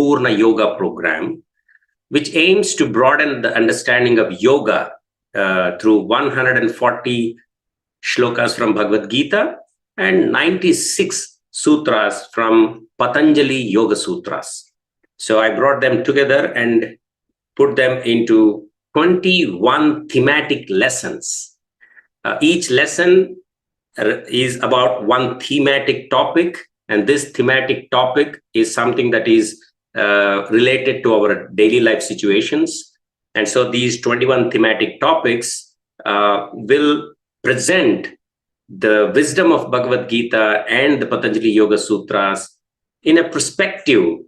Purna Yoga program, which aims to broaden the understanding of yoga through 140 shlokas from Bhagavad Gita and 96 sutras from Patanjali Yoga Sutras. So I brought them together and put them into 21 thematic lessons. Each lesson is about one thematic topic, and this thematic topic is something that is related to our daily life situations. And so these 21 thematic topics will present the wisdom of Bhagavad Gita and the Patanjali Yoga Sutras in a perspective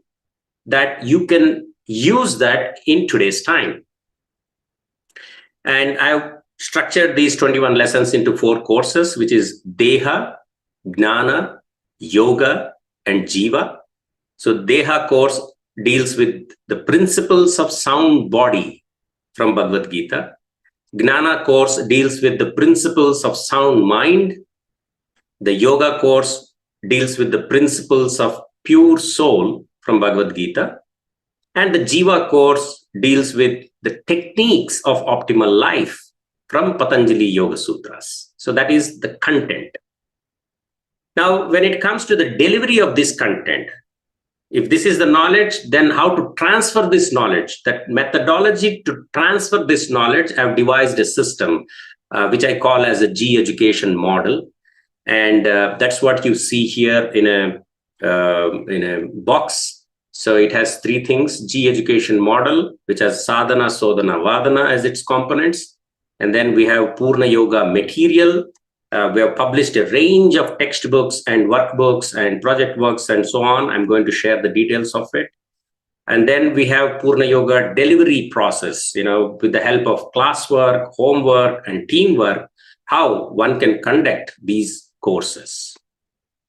that you can use that in today's time. And I've structured these 21 lessons into 4 courses, which is Deha, Gnana, Yoga, and Jiva. So Deha course deals with the principles of sound body from Bhagavad Gita. Gnana course deals with the principles of sound mind. The Yoga course deals with the principles of pure soul from Bhagavad Gita. And the Jiva course deals with the techniques of optimal life from Patanjali Yoga Sutras. So that is the content. Now, when it comes to the delivery of this content, if this is the knowledge, then how to transfer this knowledge, that methodology to transfer this knowledge, I've devised a system which I call as a G education model. And that's what you see here in a box. So it has 3 things: G education model, which has sadhana, sodhana, vadana as its components. And then we have Purna Yoga material. We have published a range of textbooks and workbooks and project works and so on. I'm going to share the details of it. And then we have Purna Yoga delivery process, with the help of classwork, homework, and teamwork, how one can conduct these courses.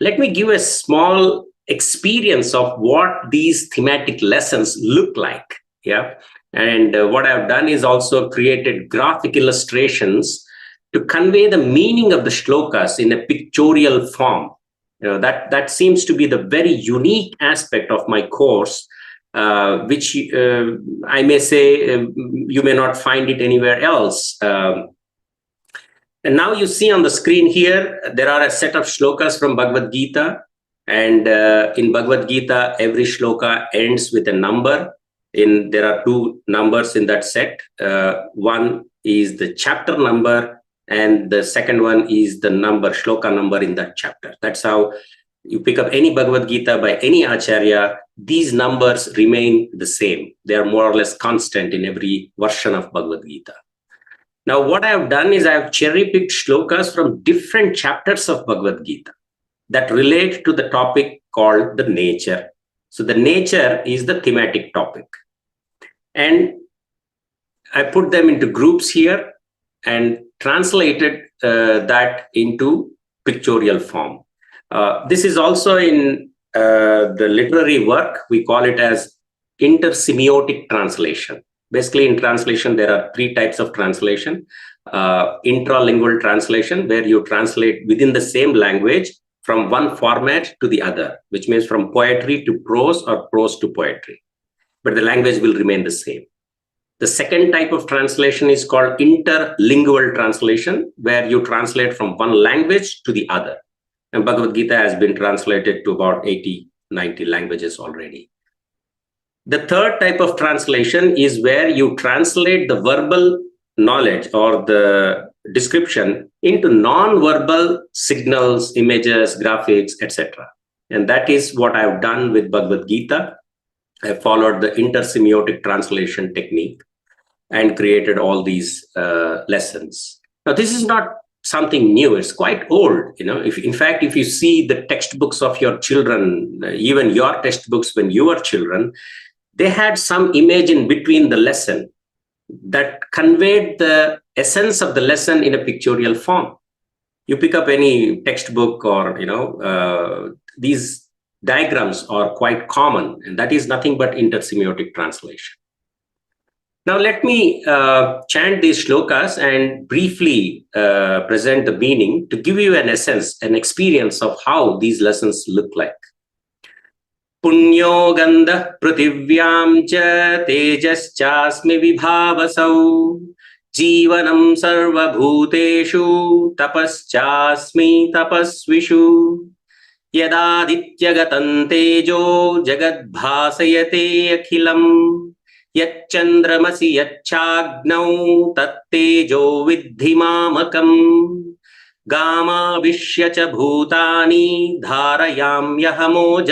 Let me give a small experience of what these thematic lessons look like. Yeah. And what I've done is also created graphic illustrations to convey the meaning of the shlokas in a pictorial form. That seems to be the very unique aspect of my course, which I may say you may not find it anywhere else. And now you see on the screen here, there are a set of shlokas from Bhagavad Gita. And in Bhagavad Gita, every shloka ends with a number. There are 2 numbers in that set. One is the chapter number, and the second one is the shloka number in that chapter. That's how you pick up any Bhagavad Gita by any Acharya. These numbers remain the same. They are more or less constant in every version of Bhagavad Gita. Now, what I have done is I have cherry-picked shlokas from different chapters of Bhagavad Gita that relate to the topic called the nature. So the nature is the thematic topic. And I put them into groups here and translated that into pictorial form. This is also in the literary work. We call it as intersemiotic translation. Basically, in translation, there are 3 types of translation. Intralingual translation, where you translate within the same language from one format to the other, which means from poetry to prose or prose to poetry. But the language will remain the same. The second type of translation is called interlingual translation, where you translate from one language to the other. And Bhagavad Gita has been translated to about 80, 90 languages already. The third type of translation is where you translate the verbal knowledge or the description into non-verbal signals, images, graphics, etc. And that is what I've done with Bhagavad Gita. I followed the intersemiotic translation technique and created all these lessons. Now, this is not something new. It's quite old. In fact, if you see the textbooks of your children, even your textbooks when you were children, they had some image in between the lesson that conveyed the essence of the lesson in a pictorial form. You pick up any textbook or, these diagrams are quite common, and that is nothing but intersemiotic translation. Now, let me chant these shlokas and briefly present the meaning to give you an essence, an experience of how these lessons look like. Punyo gandha pruthivyam cha tejaschasmi vibhavasau Jivanam sarva bhuteshu tapaschasmi tapasvishu Yadadityagatam tejo jagadbhasayate akhilam Yachandramasi yachagnav tattejo vidhi mamakam Gama vishyacha bhutani dharayamyahamo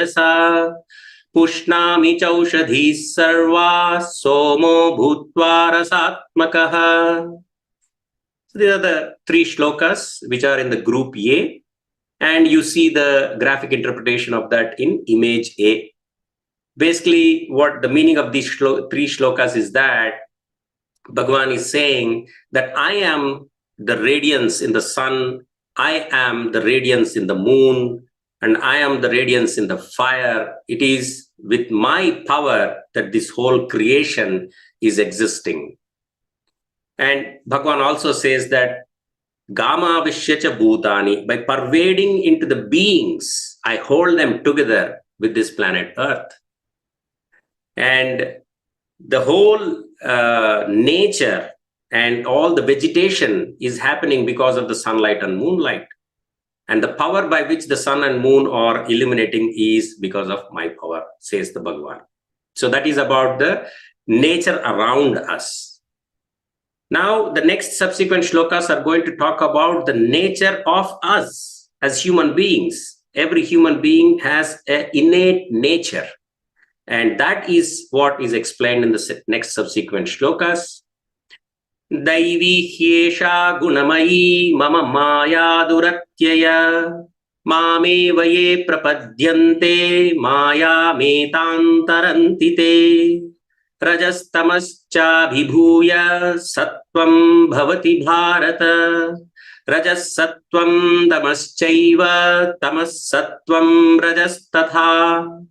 Pushnami chaushadhi sarva somo bhutva rasatmakaha. So these are the three shlokas which are in the group A, and you see the graphic interpretation of that in image A. Basically, what the meaning of these three shlokas is that Bhagavan is saying that I am the radiance in the sun, I am the radiance in the moon, and I am the radiance in the fire. It is with my power that this whole creation is existing. And Bhagavan also says that Gama Vishyacha Bhutani, by pervading into the beings, I hold them together with this planet Earth. And the whole nature and all the vegetation is happening because of the sunlight and moonlight. And the power by which the sun and moon are illuminating is because of my power, says the Bhagavan. So that is about the nature around us. Now, the next subsequent shlokas are going to talk about the nature of us as human beings. Every human being has an innate nature. And that is what is explained in the next subsequent shlokas. Daivi hyesha gunamayi mama maya duratyaya mame vaye prapadyante maya metantarantite rajastamascha vibhuya sattvam bhavati bharata rajas sattvam damaschaiva tamas sattvam rajastatha.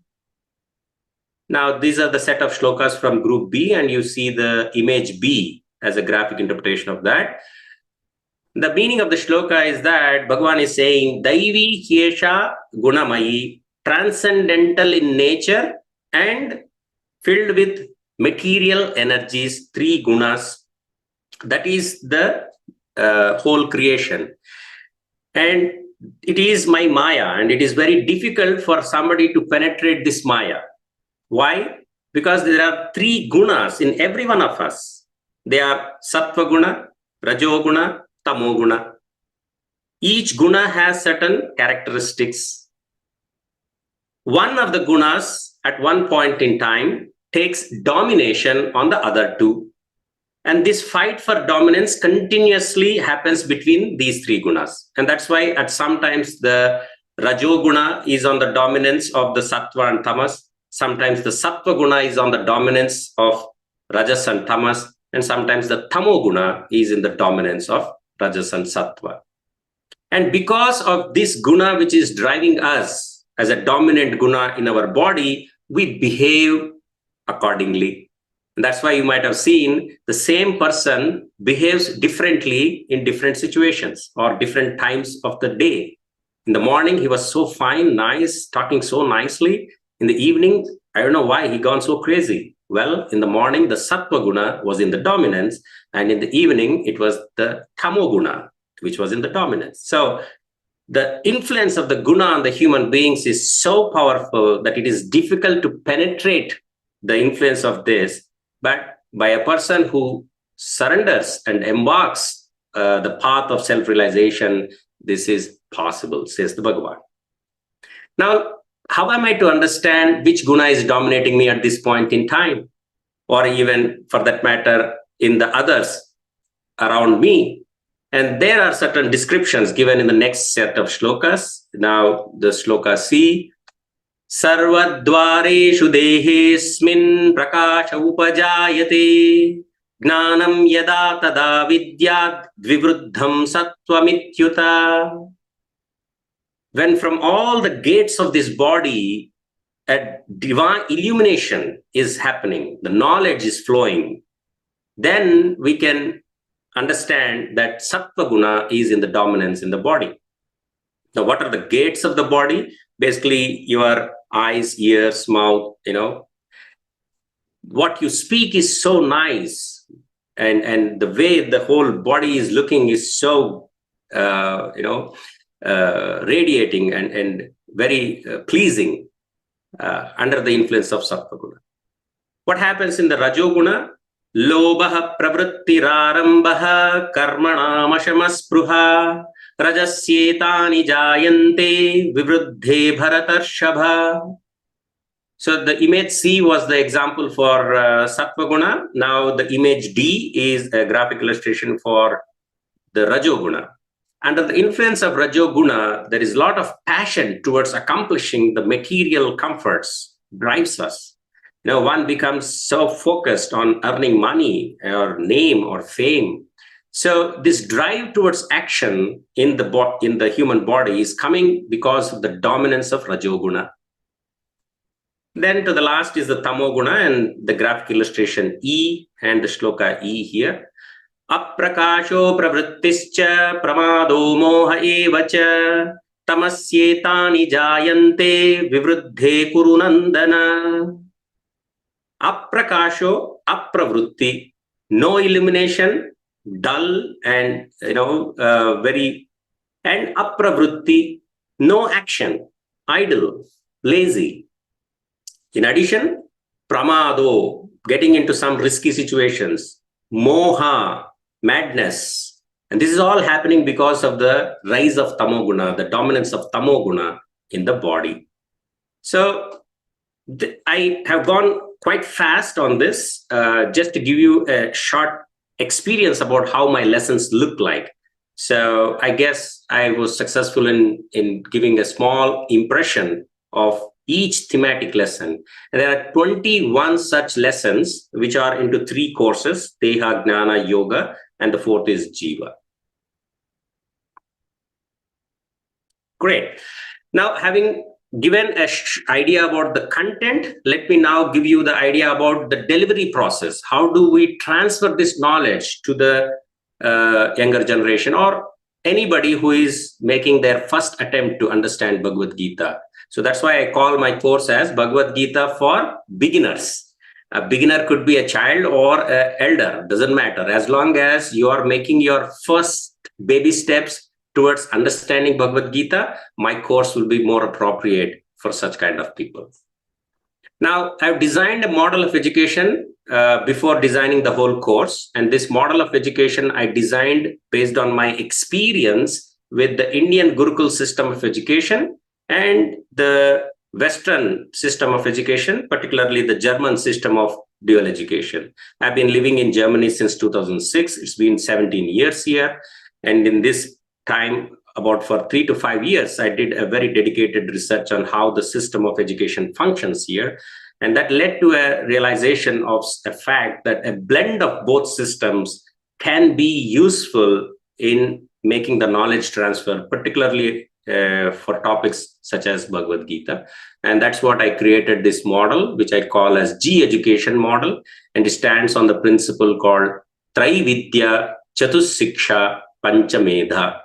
Now, these are the set of shlokas from group B, and you see the image B as a graphic interpretation of that. The meaning of the shloka is that Bhagavan is saying, Daivi Hyesha Gunamayi, transcendental in nature and filled with material energies, three gunas. That is the whole creation. And it is my Maya, and it is very difficult for somebody to penetrate this Maya. Why? Because there are three gunas in every one of us. They are Sattva Guna, Rajo Guna, Tamo Guna. Each guna has certain characteristics. One of the gunas at one point in time takes domination on the other two. And this fight for dominance continuously happens between these three gunas. And that's why at sometimes the Rajo Guna is on the dominance of the Sattva and Tamas. Sometimes the Sattva Guna is on the dominance of Rajas and Tamas. And sometimes the Tamo Guna is in the dominance of Rajas and Sattva. And because of this guna which is driving us as a dominant guna in our body, we behave accordingly. And that's why you might have seen the same person behaves differently in different situations or different times of the day. In the morning, he was so fine, nice, talking so nicely. In the evening, I don't know why he gone so crazy. Well, in the morning, the Sattva Guna was in the dominance, and in the evening, it was the Tamo Guna, which was in the dominance. So the influence of the Guna on the human beings is so powerful that it is difficult to penetrate the influence of this. But by a person who surrenders and embarks the path of self-realization, this is possible, says the Bhagavan. Now, how am I to understand which guna is dominating me at this point in time? Or even, for that matter, in the others around me? And there are certain descriptions given in the next set of shlokas. Now, the shloka C. Sarvadvareshu dehesmin prakasha upajayate gnanam yada tada vidyad dvivruddham sattvamityuta. When from all the gates of this body, a divine illumination is happening, the knowledge is flowing, then we can understand that Sattva Guna is in the dominance in the body. Now, what are the gates of the body? Basically, your eyes, ears, mouth, what you speak is so nice, and the way the whole body is looking is so radiating and very pleasing under the influence of sattva-guna. What happens in the rajoguna? Lobah pravrittirarambah karmanamashamaspruha rajasyetani jayante vivruddhe bharatarshabha. So the image C was the example for sattva-guna. Now the image D is a graphic illustration for the rajoguna. Under the influence of rajoguna, there is a lot of passion towards accomplishing the material comforts, drives us. One becomes so focused on earning money or name or fame. So this drive towards action in the human body is coming because of the dominance of rajoguna. Then to the last is the tamoguna, and the graphic illustration E and the shloka E here. Aprakasho pravrittischa pramado moha evacha tamasyetani jayante vivruddhe kurunandana. Aprakasho, apravrutti, no illumination, dull and and apravrutti, no action, idle, lazy. In addition, pramado, getting into some risky situations, moha, madness. And this is all happening because of the rise of tamoguna, the dominance of tamoguna in the body. So I have gone quite fast on this, just to give you a short experience about how my lessons look like. So I guess I was successful in giving a small impression of each thematic lesson. And there are 21 such lessons, which are into 3 courses, Deha, Gnana, Yoga, and the 4th is Jiva. Great. Now, having given an idea about the content, let me now give you the idea about the delivery process. How do we transfer this knowledge to the younger generation or anybody who is making their first attempt to understand Bhagavad Gita? So that's why I call my course as Bhagavad Gita for beginners. A beginner could be a child or an elder, doesn't matter. As long as you are making your first baby steps towards understanding Bhagavad Gita, my course will be more appropriate for such kind of people. Now, I've designed a model of education before designing the whole course. And this model of education I designed based on my experience with the Indian Gurukul system of education and the Western system of education, particularly the German system of dual education. I've been living in Germany since 2006. It's been 17 years here. And in this time, about for 3 to 5 years, I did a very dedicated research on how the system of education functions here. And that led to a realization of a fact that a blend of both systems can be useful in making the knowledge transfer, particularly for topics such as Bhagavad Gita. And that's what I created this model, which I call as G-education model. And it stands on the principle called GitaVidya Chatussiksha Panchamedha.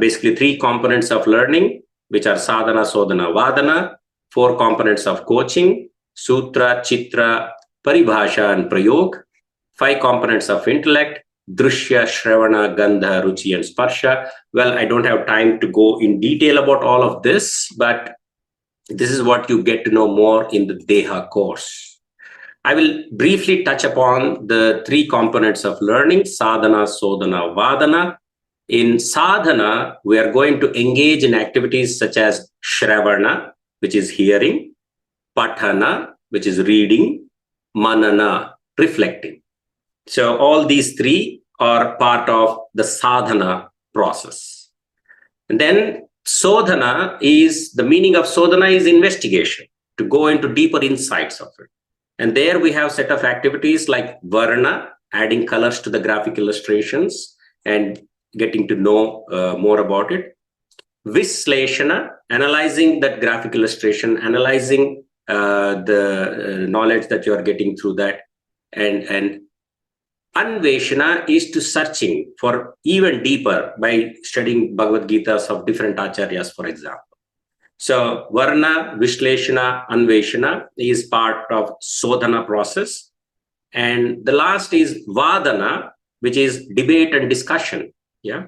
Basically 3 components of learning, which are sadhana, sodhana, vadana, 4 components of coaching, sutra, chitra, paribhasha, and prayog, 5 components of intellect, drushya, shravana, gandha, ruchi, and sparsha. Well, I don't have time to go in detail about all of this, but this is what you get to know more in the Deha course. I will briefly touch upon the 3 components of learning, sadhana, sodhana, vadana. In sadhana, we are going to engage in activities such as shravana, which is hearing, pathana, which is reading, manana, reflecting. So all these 3 are part of the sadhana process. And then sodhana is, the meaning of sodhana is investigation, to go into deeper insights of it. And there we have set of activities like varna, adding colors to the graphic illustrations and getting to know more about it. Visleshana, analyzing that graphic illustration, analyzing the knowledge that you are getting through that. And Anveshana is to searching for even deeper by studying Bhagavad Gitas of different acharyas, for example. So Varna, Vishleshana, Anveshana is part of Sodhana process. And the last is Vadana, which is debate and discussion. Yeah.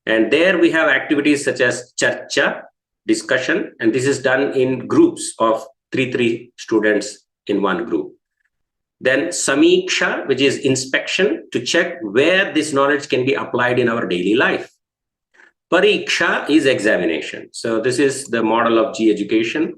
And there we have activities such as Charcha, discussion, and this is done in groups of three students in one group. Then Samiksha, which is inspection, to check where this knowledge can be applied in our daily life. Pariksha is examination. So this is the model of G-education.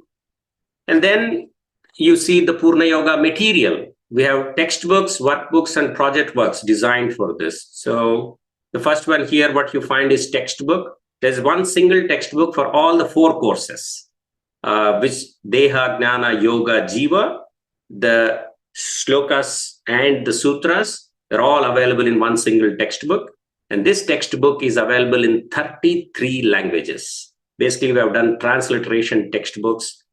And then you see the Purna Yoga material. We have textbooks, workbooks, and project works designed for this. So the first one here, what you find is textbook. There's one single textbook for all the 4 courses, which Deha, Gnana, Yoga, Jiva, the shlokas and the sutras, they're all available in one single textbook. And this textbook is available in 33 languages. Basically, we have done transliteration textbooks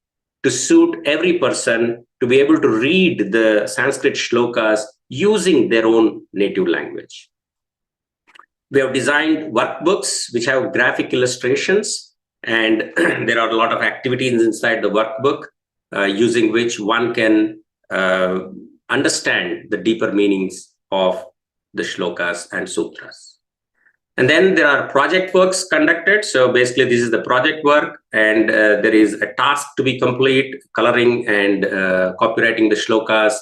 to suit every person to be able to read the Sanskrit shlokas using their own native language. We have designed workbooks which have graphic illustrations, and there are a lot of activities inside the workbook using which one can understand the deeper meanings of the shlokas and sutras. And then there are project works conducted. So basically, this is the project work, and there is a task to be complete, coloring and copywriting the shlokas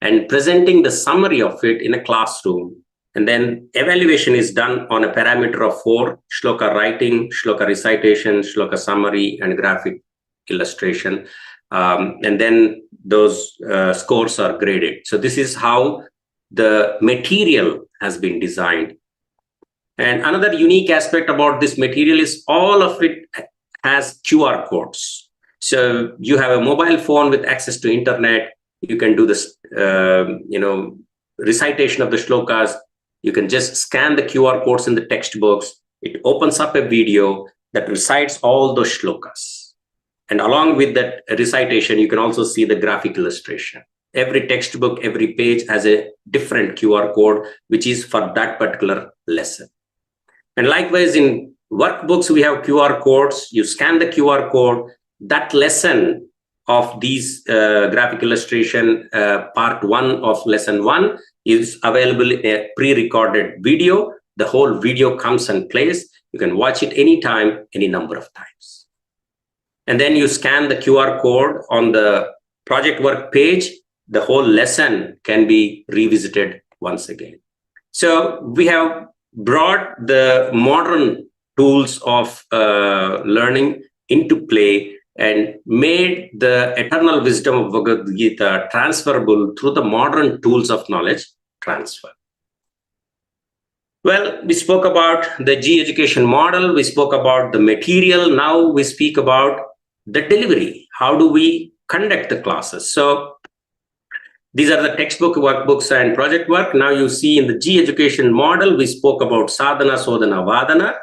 and presenting the summary of it in a classroom. And then evaluation is done on a parameter of 4: shloka writing, shloka recitation, shloka summary, and graphic illustration. And then those scores are graded. So this is how the material has been designed. And another unique aspect about this material is all of it has QR codes. So you have a mobile phone with access to internet. You can do this, recitation of the shlokas. You can just scan the QR codes in the textbooks. It opens up a video that recites all those shlokas. And along with that recitation, you can also see the graphic illustration. Every textbook, every page has a different QR code, which is for that particular lesson. And likewise, in workbooks, we have QR codes. You scan the QR code. That lesson of these graphic illustration, part 1 of lesson 1, is available in a pre-recorded video. The whole video comes and plays. You can watch it anytime, any number of times. And then you scan the QR code on the project work page. The whole lesson can be revisited once again. So we have brought the modern tools of learning into play and made the eternal wisdom of Bhagavad Gita transferable through the modern tools of knowledge transfer. Well, we spoke about the G-education model. We spoke about the material. Now we speak about the delivery. How do we conduct the classes? So these are the textbook, workbooks, and project work. Now you see in the G-education model, we spoke about sadhana, sodhana, vadana.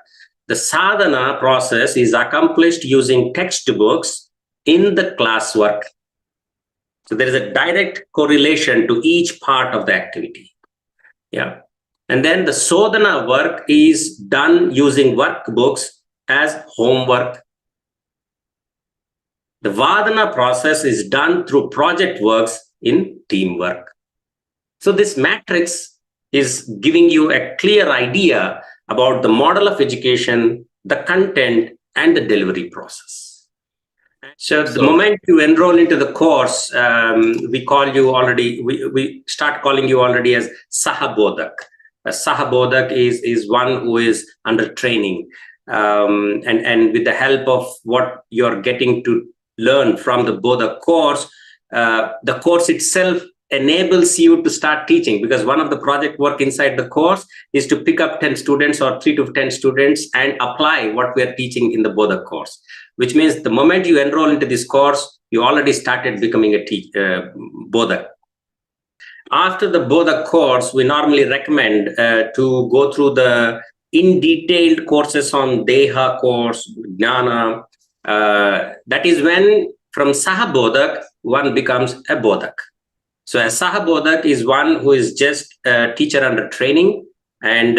The sadhana process is accomplished using textbooks in the classwork. So there is a direct correlation to each part of the activity. Yeah. And then the sodhana work is done using workbooks as homework. The vadana process is done through project works in teamwork. So this matrix is giving you a clear idea about the model of education, the content, and the delivery process. So the moment you enroll into the course, we start calling you already as Sahabodhak. A Sahabodhak is one who is under training, and with the help of what you're getting to learn from the Bodhak course, the course itself enables you to start teaching, because one of the project work inside the course is to pick up 10 students or 3 to 10 students and apply what we are teaching in the Bodhak course, which means the moment you enroll into this course, you already started becoming a Bodhak. After the Bodhak course, we normally recommend to go through the in-detailed courses on Deha course, Jnana. That is when from Sahabodhak, one becomes a Bodhak. So a Sahabodhak is one who is just a teacher under training, And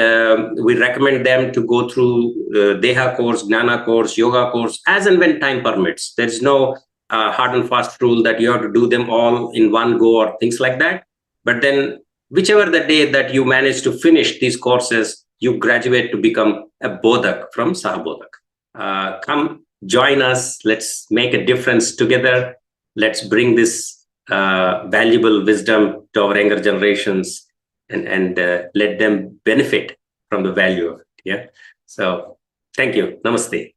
we recommend them to go through Deha course, Gnana course, Yoga course, as and when time permits. There's no hard and fast rule that you have to do them all in one go or things like that. But then whichever the day that you manage to finish these courses, you graduate to become a Bodhak from Sahabodhak. Come join us. Let's make a difference together. Let's bring this valuable wisdom to our younger generations and let them benefit from the value of it. Yeah. So thank you. Namaste.